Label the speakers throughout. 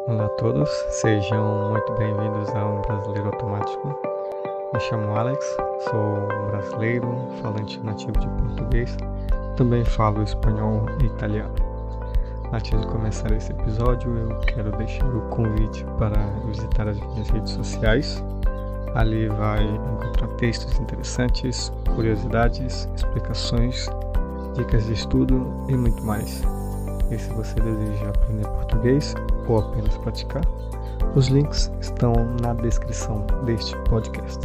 Speaker 1: Olá a todos, sejam muito bem-vindos ao Brasileiro Automático. Me chamo Alex, sou brasileiro, falante nativo de português, também falo espanhol e italiano. Antes de começar esse episódio, eu quero deixar o convite para visitar as minhas redes sociais. Ali vai encontrar textos interessantes, curiosidades, explicações, dicas de estudo e muito mais. E se você deseja aprender português ou apenas praticar, os links estão na descrição deste podcast.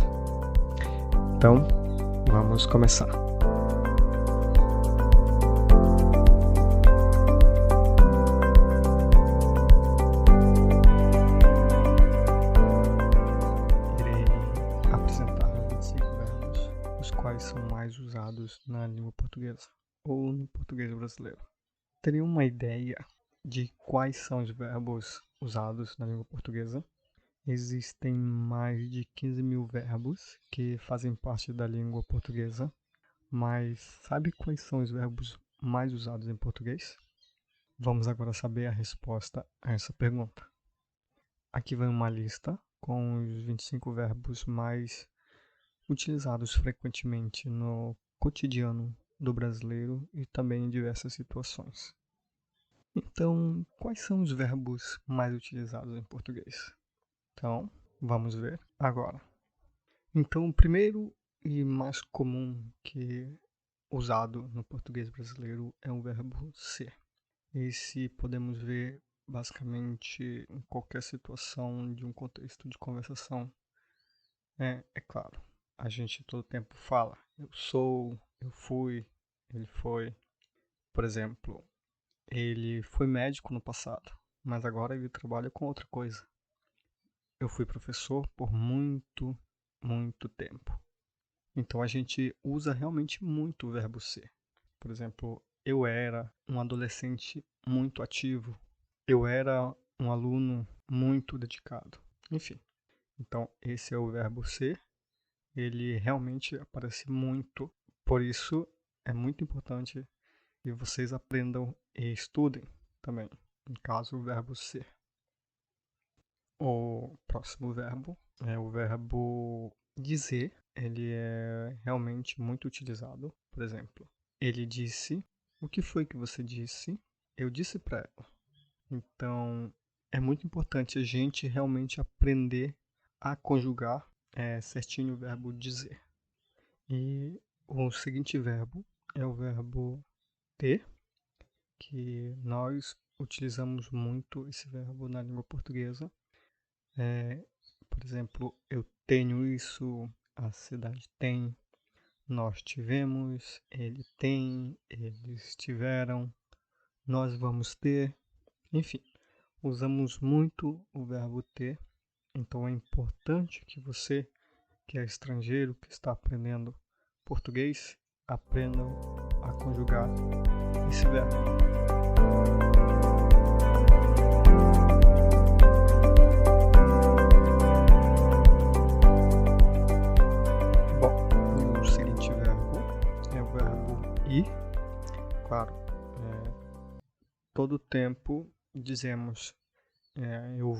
Speaker 1: Então, vamos começar. Irei apresentar 25 verbos, os quais são mais usados na língua portuguesa ou no português brasileiro. Teria uma ideia de quais são os verbos usados na língua portuguesa? Existem mais de 15 mil verbos que fazem parte da língua portuguesa, mas sabe quais são os verbos mais usados em português? Vamos agora saber a resposta a essa pergunta. Aqui vai uma lista com os 25 verbos mais utilizados frequentemente no cotidiano do brasileiro e também em diversas situações. Então, quais são os verbos mais utilizados em português? Então, vamos ver agora. Então, o primeiro e mais comum que usado no português brasileiro é o verbo ser. Esse podemos ver basicamente em qualquer situação de um contexto de conversação. É claro, a gente todo tempo fala eu sou, eu fui, ele foi. Por exemplo, ele foi médico no passado, mas agora ele trabalha com outra coisa. Eu fui professor por muito tempo. Então a gente usa realmente muito o verbo ser. Por exemplo, eu era um adolescente muito ativo. Eu era um aluno muito dedicado. Enfim, então esse é o verbo ser. Ele realmente aparece muito. Por isso é muito importante que vocês aprendam e estudem também, no caso, o verbo ser. O próximo verbo é o verbo dizer. Ele é realmente muito utilizado. Por exemplo, ele disse. O que foi que você disse? Eu disse para ela. Então, é muito importante a gente realmente aprender a conjugar certinho o verbo dizer. E o seguinte verbo é o verbo ter, que nós utilizamos muito esse verbo na língua portuguesa. Por exemplo, eu tenho isso, a cidade tem, nós tivemos, ele tem, eles tiveram, nós vamos ter. Enfim, usamos muito o verbo ter. Então é importante que você, que é estrangeiro, que está aprendendo português, aprendam a conjugar esse verbo. Bom, o seguinte verbo é o verbo ir. Claro, todo tempo dizemos eu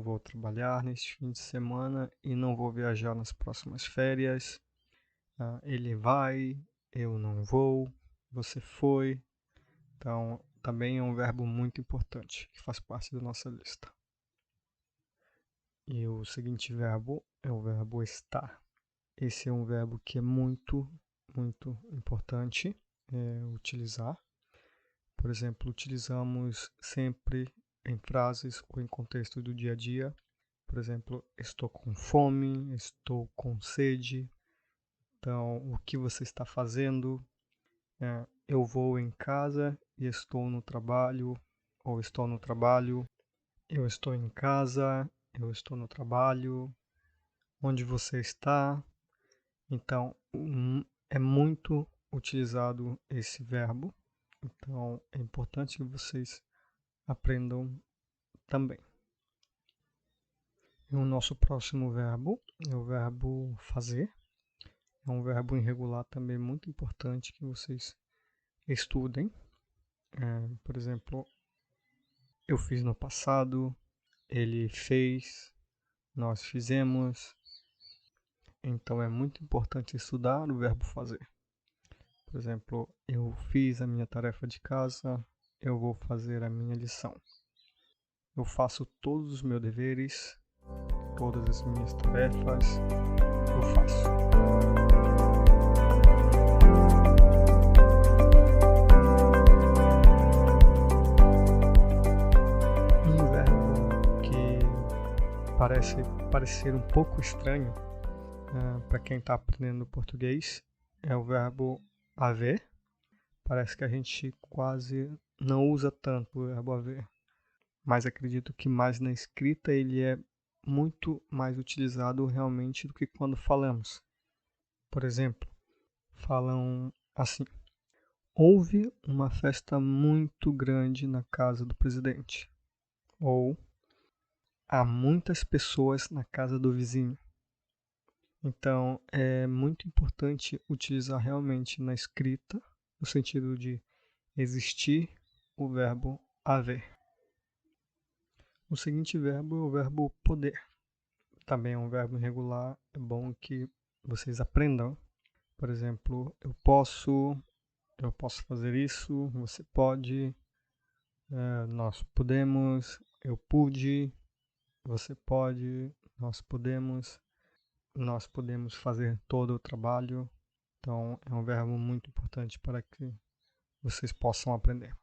Speaker 1: vou trabalhar neste fim de semana e não vou viajar nas próximas férias. Ele vai, eu não vou, você foi. Então, também é um verbo muito importante que faz parte da nossa lista. E o seguinte verbo é o verbo estar. Esse é um verbo que é muito importante utilizar. Por exemplo, utilizamos sempre em frases ou em contexto do dia a dia. Por exemplo, estou com fome, estou com sede. Então, o que você está fazendo? Eu vou em casa e estou no trabalho, ou estou no trabalho. Eu estou em casa, eu estou no trabalho. Onde você está? Então, é muito utilizado esse verbo. Então, é importante que vocês aprendam também. E o nosso próximo verbo é o verbo fazer. É um verbo irregular também muito importante que vocês estudem. Por exemplo, eu fiz no passado, ele fez, nós fizemos. Então é muito importante estudar o verbo fazer. Por exemplo, eu fiz a minha tarefa de casa, eu vou fazer a minha lição. Eu faço todos os meus deveres, todas as minhas tarefas, eu faço. Um verbo que parece parecer um pouco estranho para quem está aprendendo português é o verbo haver. Parece que a gente quase não usa tanto o verbo haver, mas acredito que mais na escrita ele é muito mais utilizado realmente do que quando falamos. Por exemplo, falam assim: houve uma festa muito grande na casa do presidente. Ou há muitas pessoas na casa do vizinho. Então, é muito importante utilizar realmente na escrita, no sentido de existir, o verbo haver. O seguinte verbo é o verbo poder. Também é um verbo irregular, é bom que vocês aprendam. Por exemplo, eu posso fazer isso, você pode, nós podemos, eu pude, você pode, nós podemos fazer todo o trabalho. Então, é um verbo muito importante para que vocês possam aprender.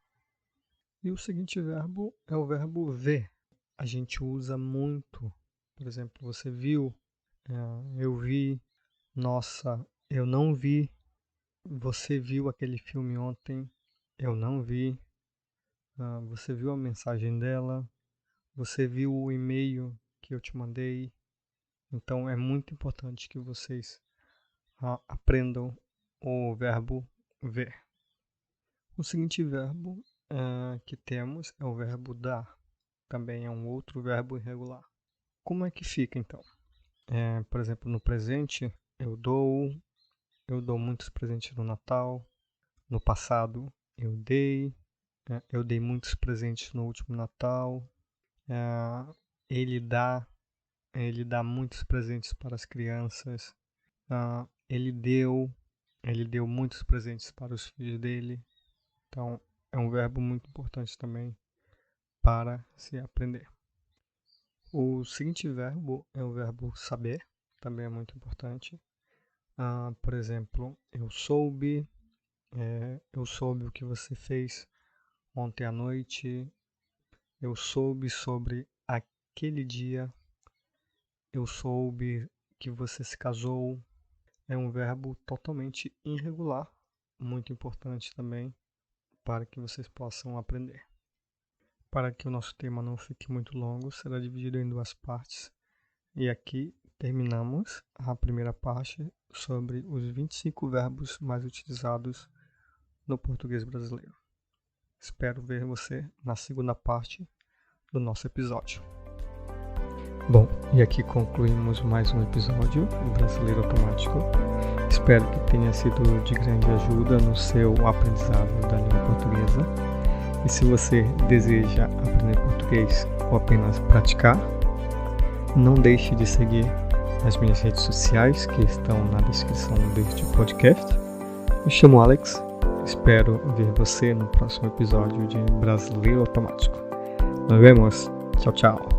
Speaker 1: E o seguinte verbo é o verbo ver. A gente usa muito. Por exemplo, você viu, eu vi, nossa, eu não vi, você viu aquele filme ontem, eu não vi, você viu a mensagem dela, você viu o e-mail que eu te mandei. Então, é muito importante que vocês aprendam o verbo ver. O seguinte verbo que temos é o verbo dar. Também é um outro verbo irregular. Como é que fica, então? Por exemplo, no presente, eu dou muitos presentes no Natal. No passado, eu dei muitos presentes no último Natal. Ele dá muitos presentes para as crianças. Ele deu muitos presentes para os filhos dele. Então, é um verbo muito importante também para se aprender. O seguinte verbo é o verbo saber, também é muito importante. Por exemplo, eu soube o que você fez ontem à noite. Eu soube sobre aquele dia. Eu soube que você se casou. É um verbo totalmente irregular, muito importante também para que vocês possam aprender. Para que o nosso tema não fique muito longo, será dividido em duas partes. E aqui terminamos a primeira parte sobre os 25 verbos mais utilizados no português brasileiro. Espero ver você na segunda parte do nosso episódio. Bom, e aqui concluímos mais um episódio do Brasileiro Automático. Espero que tenha sido de grande ajuda no seu aprendizado da língua portuguesa. E se você deseja aprender português ou apenas praticar, não deixe de seguir as minhas redes sociais que estão na descrição deste podcast. Me chamo Alex, espero ver você no próximo episódio de Brasileiro Automático. Nos vemos, tchau, tchau.